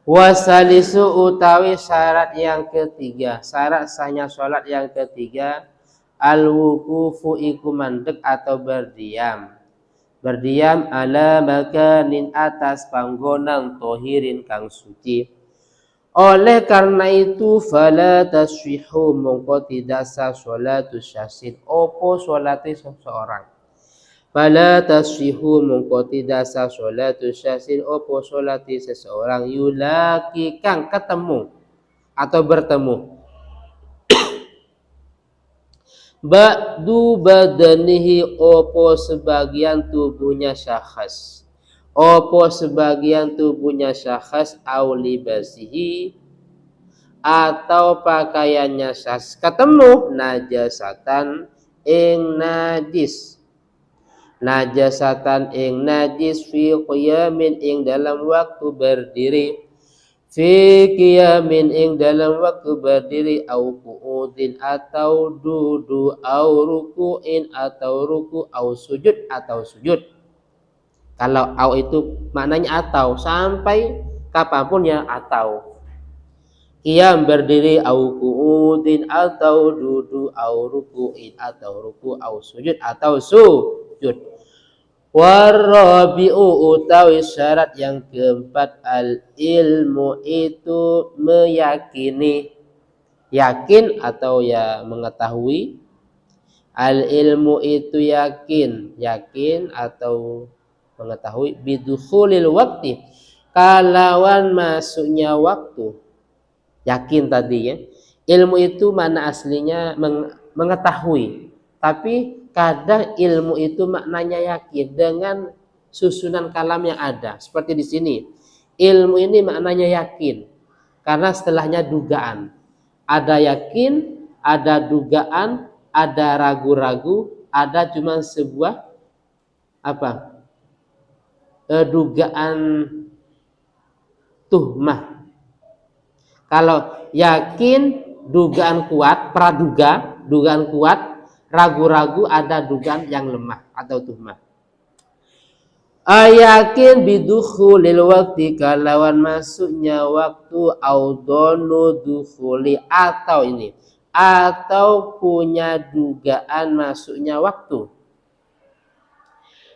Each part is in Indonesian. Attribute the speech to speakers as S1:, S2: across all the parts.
S1: Wasalisu utawi syarat yang ketiga, syarat sahnya sholat yang ketiga, al-wuqufu iku mandek atau berdiam. Berdiam ala makanin atas panggonan tohirin kang suci. Oleh karena itu fala taswihu mongko tidak sah sholatu syasin opo sholati seseorang. Fala taswihu mongko tidak sah sholatu syasin opo sholati seseorang yulaki kang ketemu atau bertemu ba'du badanihi opo sebagian tubuhnya syakhs, opo sebagian tubuhnya syakhs au libasihi atau pakaiannya syakhs ketemu najasatan ing najis, najasatan ing najis fi qiyamin ing dalam waktu berdiri, fi qiyamin ing dalam waktu berdiri au qu'udin atau duduk au ruku'in atau ruku au sujud atau sujud. Kalau au itu maknanya atau, sampai kapanpun ya atau. Qiyam berdiri au qu'udin atau duduk au ruku'in atau ruku au sujud atau sujud. Warabi'u utawi syarat yang keempat al ilmu itu meyakini, yakin atau ya mengetahui, al ilmu itu yakin, yakin atau mengetahui bidukhulil waktu kalawan masuknya waktu, yakin tadi ya. Ilmu itu mana aslinya mengetahui, tapi kadang ilmu itu maknanya yakin dengan susunan kalam yang ada. Seperti di sini. Ilmu ini maknanya yakin. Karena setelahnya dugaan. Ada yakin, ada dugaan, ada ragu-ragu, ada cuma sebuah apa? Dugaan tuhmah. Kalau yakin, dugaan kuat, praduga, dugaan kuat, ragu-ragu ada dugaan yang lemah atau tuhmah. Ayakin bidukhulil waktu kalawan masuknya waktu audonu dukhuli atau ini atau punya dugaan masuknya waktu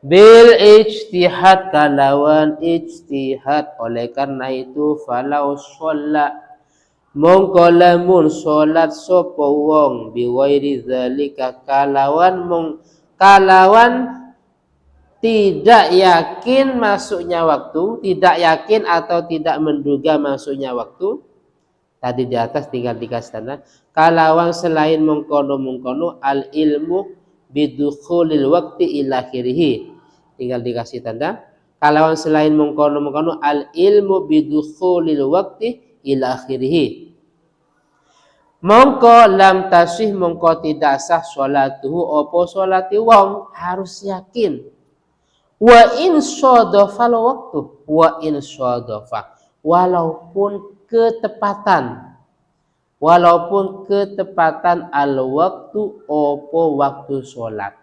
S1: bil ijtihad kalawan ijtihad. Oleh karena itu falau sholat mongko lamun salat sapa wong biwairi zalika kalawan tidak yakin masuknya waktu, tidak yakin atau tidak menduga masuknya waktu. Tadi di atas tinggal dikasih tanda kalawan selain mengkono al ilmu bidukhulil waqti ila akhirih. Tinggal dikasih tanda kalawan selain mengkono al ilmu bidukhulil waqti ila akhirih. Mongko lam tasih mongko tidak sah sholatuhu opo sholati wong, harus yakin. Wa in shodofal waktu, wa in shodofa, walaupun ketepatan al waktu opo waktu sholat,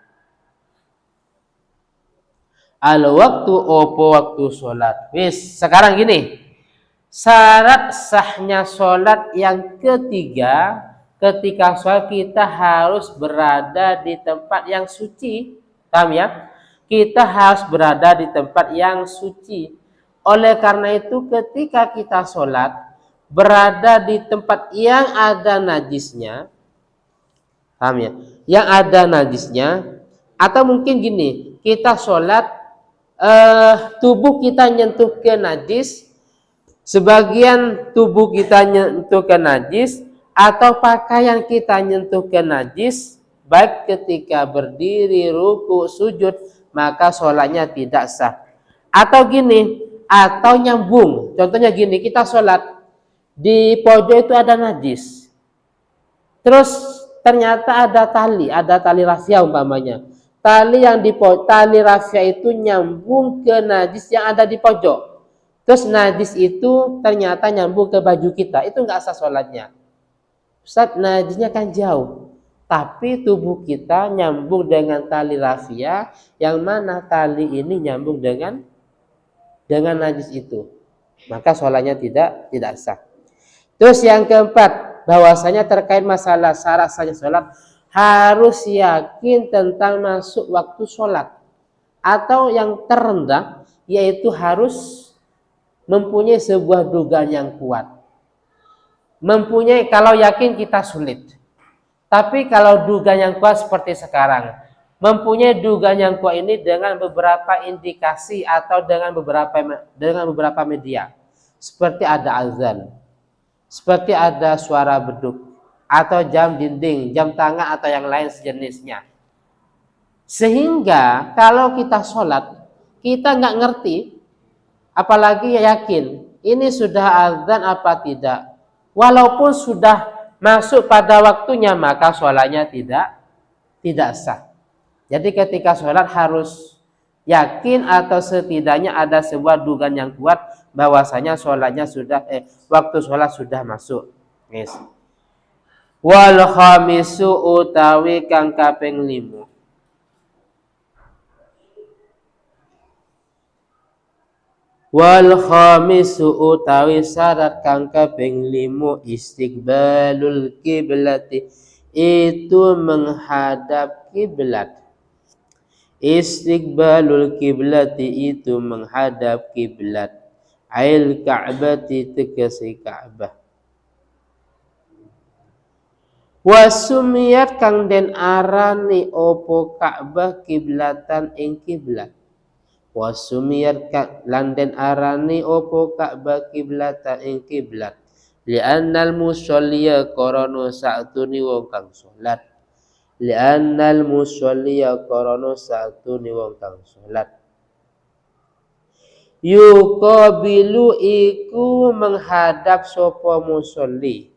S1: al waktu opo waktu sholat. Wis sekarang gini, syarat sahnya sholat yang ketiga, ketika sholat kita harus berada di tempat yang suci. Paham ya? Kita harus berada di tempat yang suci. Oleh karena itu ketika kita sholat berada di tempat yang ada najisnya, paham ya? Yang ada najisnya, atau mungkin gini, kita sholat tubuh kita nyentuh ke najis, sebagian tubuh kita nyentuh ke najis, atau pakaian kita nyentuh ke najis, baik ketika berdiri, ruku, sujud, maka sholatnya tidak sah. Atau gini, atau nyambung. Contohnya gini, kita sholat di pojok itu ada najis, terus ternyata ada tali rafia umpamanya. Tali rafia itu nyambung ke najis yang ada di pojok. Terus najis itu ternyata nyambung ke baju kita, itu nggak sah sholatnya. Ustaz, najisnya kan jauh, tapi tubuh kita nyambung dengan tali rafia, yang mana tali ini nyambung dengan najis itu. maka sholatnya tidak sah. Terus yang keempat, bahwasanya terkait masalah syarat sahnya sholat, harus yakin tentang masuk waktu sholat. Atau yang terendah, yaitu harus mempunyai sebuah dugaan yang kuat. Kalau yakin kita sulit. Tapi kalau dugaan yang kuat seperti sekarang, mempunyai dugaan yang kuat ini dengan beberapa indikasi atau dengan beberapa media. Seperti ada azan, seperti ada suara beduk, atau jam dinding, jam tangan, atau yang lain sejenisnya. Sehingga kalau kita sholat, kita nggak ngerti, apalagi yakin, ini sudah azan apa tidak. Walaupun sudah masuk pada waktunya, maka sholatnya tidak sah. Jadi ketika sholat harus yakin atau setidaknya ada sebuah dugaan yang kuat bahwasanya waktu sholat sudah masuk. Yes. Wal khamisu utawi kang kaping 5. Wal khamisu utawi syarat kang kaping 5 istiqbalul kiblati, itu menghadap kiblat. Istiqbalul kiblati itu menghadap kiblat. Ail ka'bati tegesi Ka'bah. Wasumiyat kang den arani opo Ka'bah kiblatan ing kiblat. Wasumiyat lan den arani opo Ka'bah kiblatan ing kiblat. Li'annal musolliya korona sa'tuni wong kang sholat. Li'annal musolliya korona sa'tuni wong kang sholat. Yuqabilu iku menghadap sopo musolli.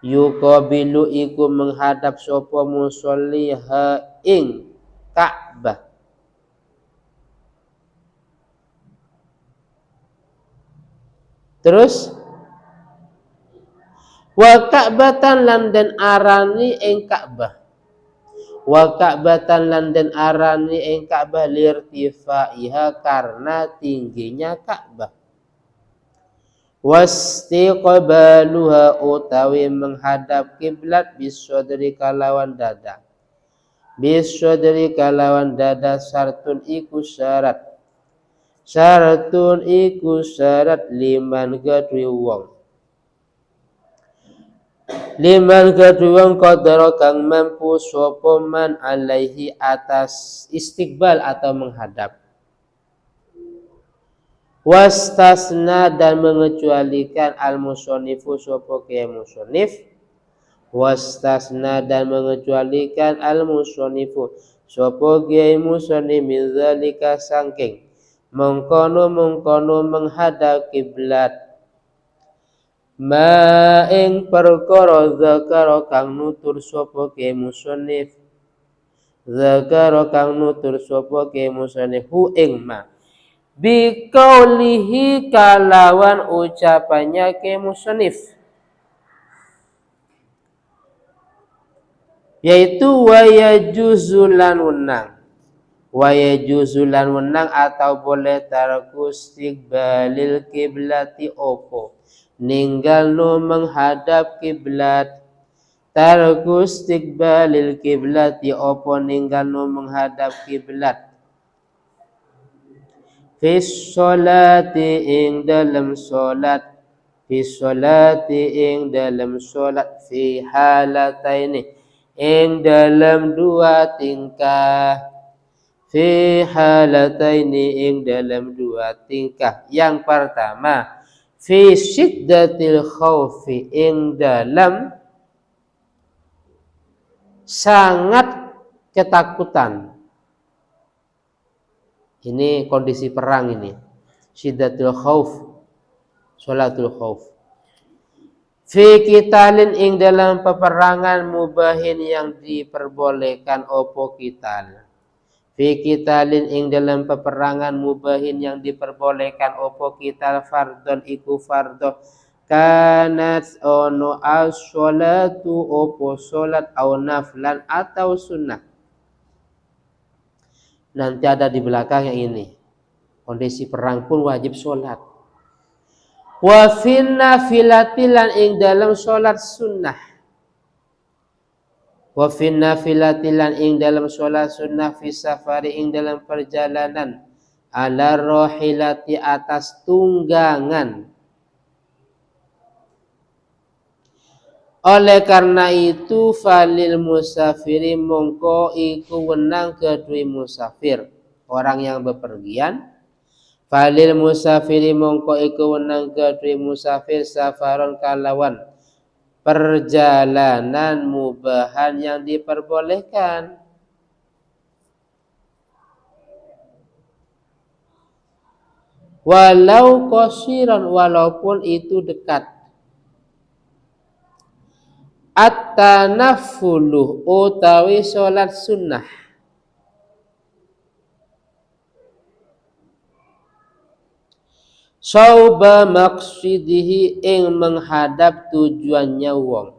S1: Yuqabilu iku menghadap sopo musolli ha ing Ka'bah. Terus wa Ka'batan lan den arani ing Ka'bah. Wa Ka'batan lan den arani ing Ka'bah lirtifaiha karena tingginya Ka'bah. Wastiqbaluha utawi menghadap kiblat bisodri kalawan dada. Bisodri kalawan dada syartun iku syarat. Syaratun iku syarat liman gadwi wong. Liman kedua qadara kang mampu sapa man alaihi atas istiqbal atau menghadap. Wastasna dan mengecualikan al-musonnifu sapa kiai musonnif. Wastasna dan mengecualikan al-musonnifu sapa kiai musonnif min zalika sangking mengkono menghadap kiblat. Ma ing perkara zakara kang nutur sapa ke musannif. Zakara kang nutur sapa ke musannif hu ing ma. Bi qaulihi kalawan ucapannya ke musannif. Yaitu wa yajuzulan wenang. Wa yajuzulan wenang atau boleh tarku istiqbalil kiblati opo. Ninggal no menghadap kiblat. Tarku istiqbalil kiblat ya opo ninggal no menghadap kiblat. Fis sholati ing dalam sholat. Fis sholati ing dalam sholat. Fi halataini ing dalam dua tingkah. Fi halataini ing dalam dua tingkah. Yang pertama, fi syiddatil khaufi ing dalam sangat ketakutan. Ini kondisi perang ini. Syiddatul khauf, sholatul khauf. Fi qitalin ing dalam peperangan mubahin yang diperbolehkan opo qital. Fi qitalin ing dalam peperangan mubahin yang diperbolehkan opo qital fardon iku fardo kanat ono as-sholatu opo sholat au naflan atau sunnah. Nanti ada di belakangnya ini. Kondisi perang pun wajib sholat. Wa fin nafilati lan ing dalam salat sunnah. Wa fin nafilati lan ing dalam salat sunnah fi safari ing dalam perjalanan ala rohilati atas tunggangan. Oleh karena itu falil musafiri mongko iku wenang kedue musafir, orang yang bepergian. Falil musafiri mongko iku wenang kedue musafir safaron kalawan perjalanan mubahan yang diperbolehkan. Walau qasiran, walaupun itu dekat. At-tanaffulu utawi salat sunnah. Sauba maqsidihi ing menghadap tujuannya wong.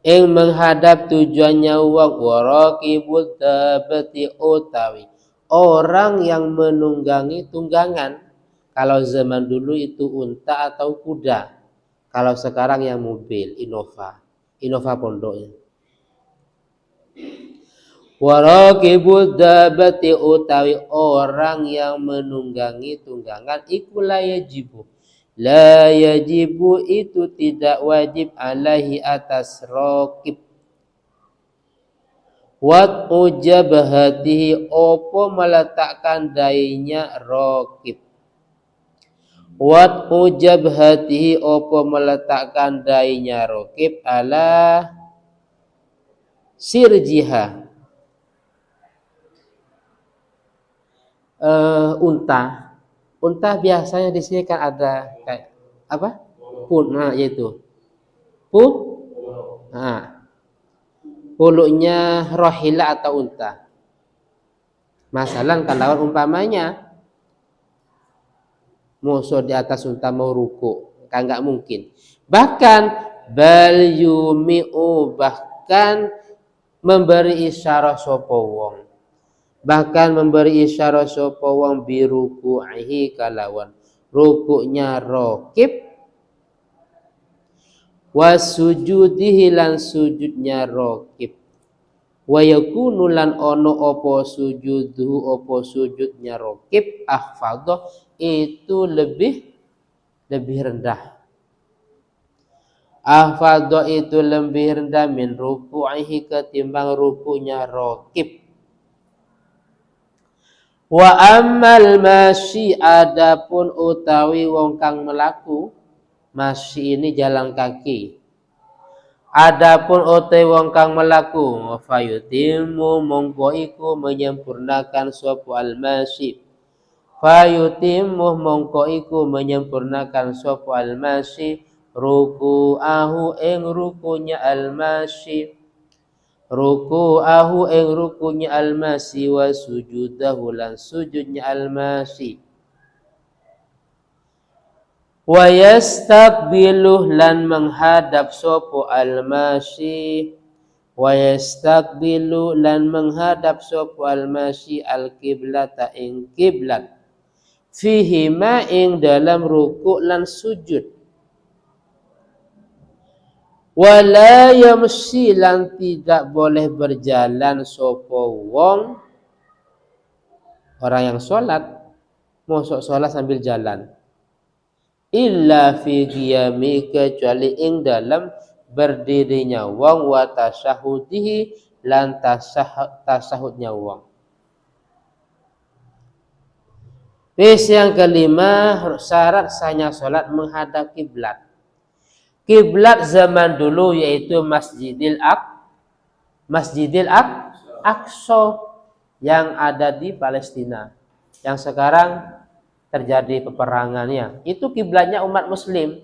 S1: Ing menghadap tujuannya wong waraqibut dabati utawi orang yang menunggangi tunggangan. Kalau zaman dulu itu unta atau kuda. Kalau sekarang yang mobil, Innova pondoknya. Waraqibud dabati utawi orang yang menunggangi tunggangan iku la yajibu. La yajibu itu tidak wajib alaihi atas raqib. Wat ujabhatihi opo meletakkan dainya raqib. Wat ujabhatihi opo meletakkan dainya raqib ala sirjiha. Unta biasanya di sini kan ada kayak apa? Yaitu puluknya rohila atau unta. Masalah kalau umpamanya musuh di atas unta mau ruku, kan nggak mungkin. Bahkan bal yumi'u, bahkan memberi isyarat sapa wong. Bahkan memberi isyarat sapa wong biruku'ihi kalawan rukuknya raqib wasujudihi lan sujudnya raqib wa yakunu lan ono apa sujuduhu apa sujudnya raqib ahfadha itu lebih rendah. Ahfadha itu lebih rendah min ruku'ihi ketimbang rukunya raqib. Wa ammal masyi adapun utawi wong kang melaku, masyi ini jalan kaki. Adapun utawi wong kang melaku fayutimu mongko iku menyempurnakan sapa al-masyi. Fayutimu mongko iku menyempurnakan sapa al-masyi ruku'ahu ing rukunya al-masyi. Ruku'ahu ing rukunya al-masyi wa sujudahu lan sujudnya al-masyi. Wa yastaqbiluh lan menghadap sapa al-masyi. Wa yastaqbilu lan menghadap sapa al-masyi al-qiblata ing kiblat. Fihi ma ing dalam ruku' lan sujud. Wala yamshi lan tidak boleh berjalan sapa wong, orang yang sholat, mosok sholat sambil jalan. Illa fi qiyami, kecuali ing dalam berdirinya wong wa tasyahudihi lan tasyahudnya wong. Yang kelima, syarat sahnya sholat menghadap kiblat. Kiblat zaman dulu yaitu Masjidil Aqsa yang ada di Palestina, yang sekarang terjadi peperangannya. Itu kiblatnya umat muslim.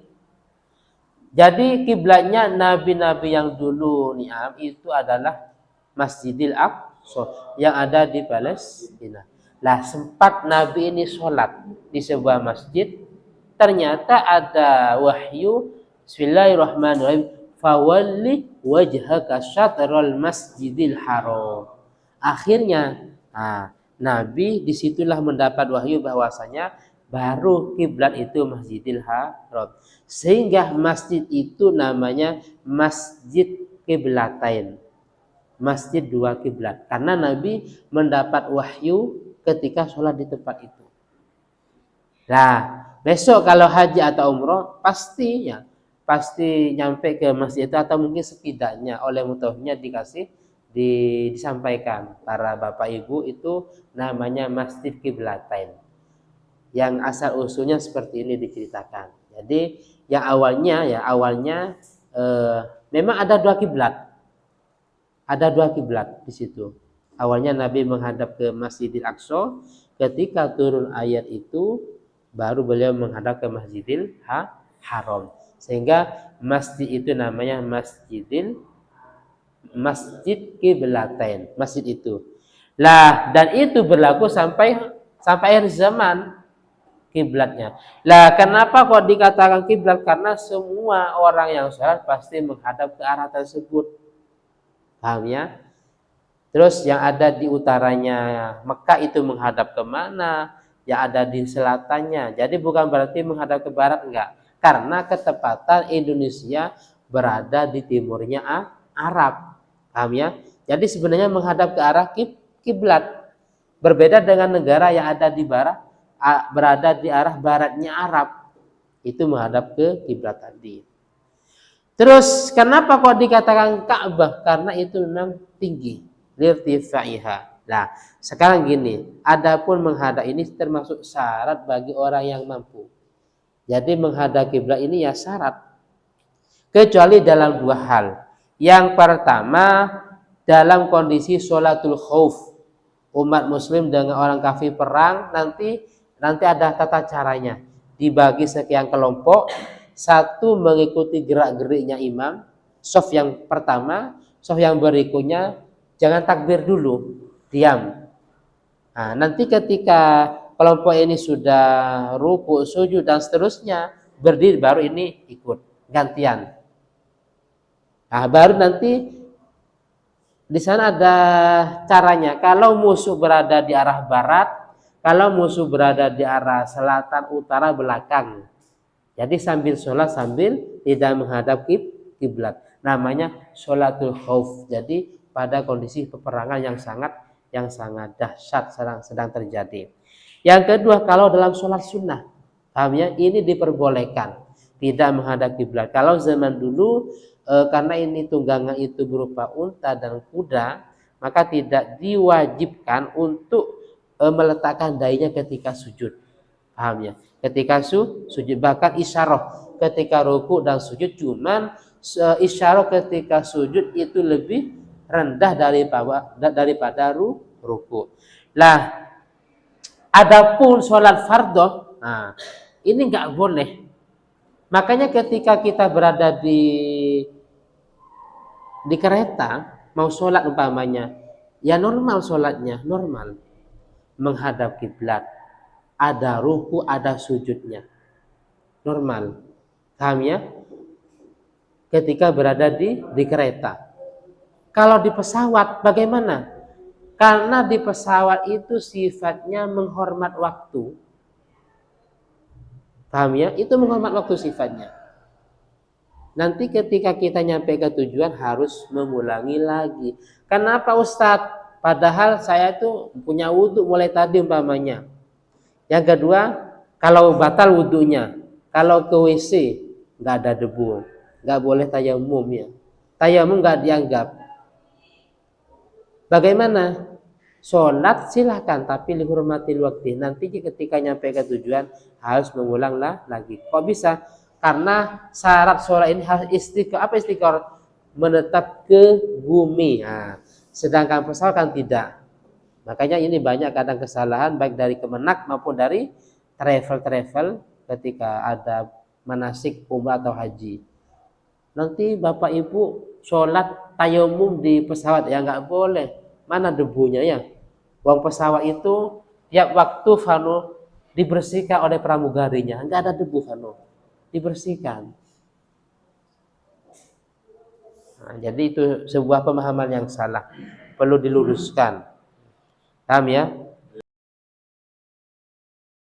S1: Jadi kiblatnya nabi-nabi yang dulu itu adalah Masjidil Aqsa yang ada di Palestina. Lah sempat nabi ini sholat di sebuah masjid, ternyata ada wahyu, bismillahirrahmanirrahim, fawalli wajhaka syatral masjidil haram. Akhirnya nabi disitulah mendapat wahyu bahwasanya baru kiblat itu Masjidil Haram. Sehingga masjid itu namanya Masjid Kiblatain. Masjid dua kiblat. Karena Nabi mendapat wahyu ketika sholat di tempat itu. Nah, besok kalau haji atau umroh pasti nyampe ke masjid itu, atau mungkin setidaknya oleh mutawafnya disampaikan para bapak ibu itu namanya Masjid Kiblatain. Yang asal usulnya seperti ini diceritakan. Jadi yang awalnya memang ada dua kiblat. Ada dua kiblat di situ. Awalnya Nabi menghadap ke Masjidil Aqsa, ketika turun ayat itu baru beliau menghadap ke Masjidil Haram. Sehingga masjid itu namanya Masjid Kiblatain, masjid itu. Lah, dan itu berlaku sampai akhir zaman kiblatnya. Lah, kenapa kok dikatakan kiblat? Karena semua orang yang sholat pasti menghadap ke arah tersebut. Paham ya? Terus yang ada di utaranya Mekah itu menghadap kemana? Yang ada di selatannya. Jadi bukan berarti menghadap ke barat, enggak. Karena ketepatan Indonesia berada di timurnya Arab. Paham ya? Jadi sebenarnya menghadap ke arah kiblat. Berbeda dengan negara yang ada di barat, berada di arah baratnya Arab. Itu menghadap ke kiblat tadi. Terus kenapa kok dikatakan Ka'bah? Karena itu memang tinggi. Lirtifaiha. Nah, sekarang gini, adapun menghadap ini termasuk syarat bagi orang yang mampu. Jadi menghadap kiblat ini ya syarat. Kecuali dalam dua hal. Yang pertama, dalam kondisi sholatul khauf. Umat muslim dengan orang kafir perang, nanti ada tata caranya. Dibagi sekian kelompok, satu mengikuti gerak-geriknya imam, shaf yang pertama, shaf yang berikutnya jangan takbir dulu, diam. Nah, nanti ketika kelompok ini sudah ruku, sujud dan seterusnya, berdiri baru ini ikut gantian. Nah, baru nanti di sana ada caranya. Kalau musuh berada di arah barat, kalau musuh berada di arah selatan, utara, belakang. Jadi sambil sholat sambil tidak menghadap kiblat. Namanya sholatul khauf. Jadi pada kondisi peperangan yang sangat dahsyat sedang terjadi. Yang kedua, kalau dalam sholat sunnah, paham ya, ini diperbolehkan tidak menghadap kiblat. Kalau zaman dulu karena ini tunggangan itu berupa unta dan kuda, maka tidak diwajibkan untuk meletakkan dainya ketika sujud. Paham ya? Ketika sujud, bahkan isyarah ketika ruku dan sujud, cuman isyarah ketika sujud itu lebih rendah daripada ruku. Lah, adapun sholat fardhu, nah ini nggak boleh. Makanya ketika kita berada di kereta mau sholat umpamanya, ya normal sholatnya, normal menghadap kiblat. Ada ruku, ada sujudnya. Normal. Paham ya? Ketika berada di kereta. Kalau di pesawat bagaimana? Karena di pesawat itu sifatnya menghormat waktu. Paham ya? Itu menghormat waktu sifatnya. Nanti ketika kita nyampe ke tujuan harus mengulangi lagi. Kenapa Ustadz? Padahal saya itu punya wudhu mulai tadi umpamanya. Yang kedua, kalau batal wudhunya, kalau ke WC nggak ada debu, nggak boleh tayamum ya. Tayamum nggak dianggap. Bagaimana? Sholat silahkan, tapi dihormati waktu. Nanti ketika nyampe ke tujuan harus mengulang lagi. Kok bisa? Karena syarat sholat ini harus istiqor. Apa istiqor? Menetap ke bumi. Nah, sedangkan pesawat kan tidak. Makanya ini banyak kadang kesalahan baik dari Kemenak maupun dari travel ketika ada manasik umrah atau haji. Nanti Bapak Ibu sholat tayamum di pesawat ya nggak boleh. Mana debunya ya? Uang pesawat itu tiap waktu dibersihkan oleh pramugarinya. Nggak ada debu dibersihkan. Nah, jadi itu sebuah pemahaman yang salah, perlu diluruskan. Paham ya?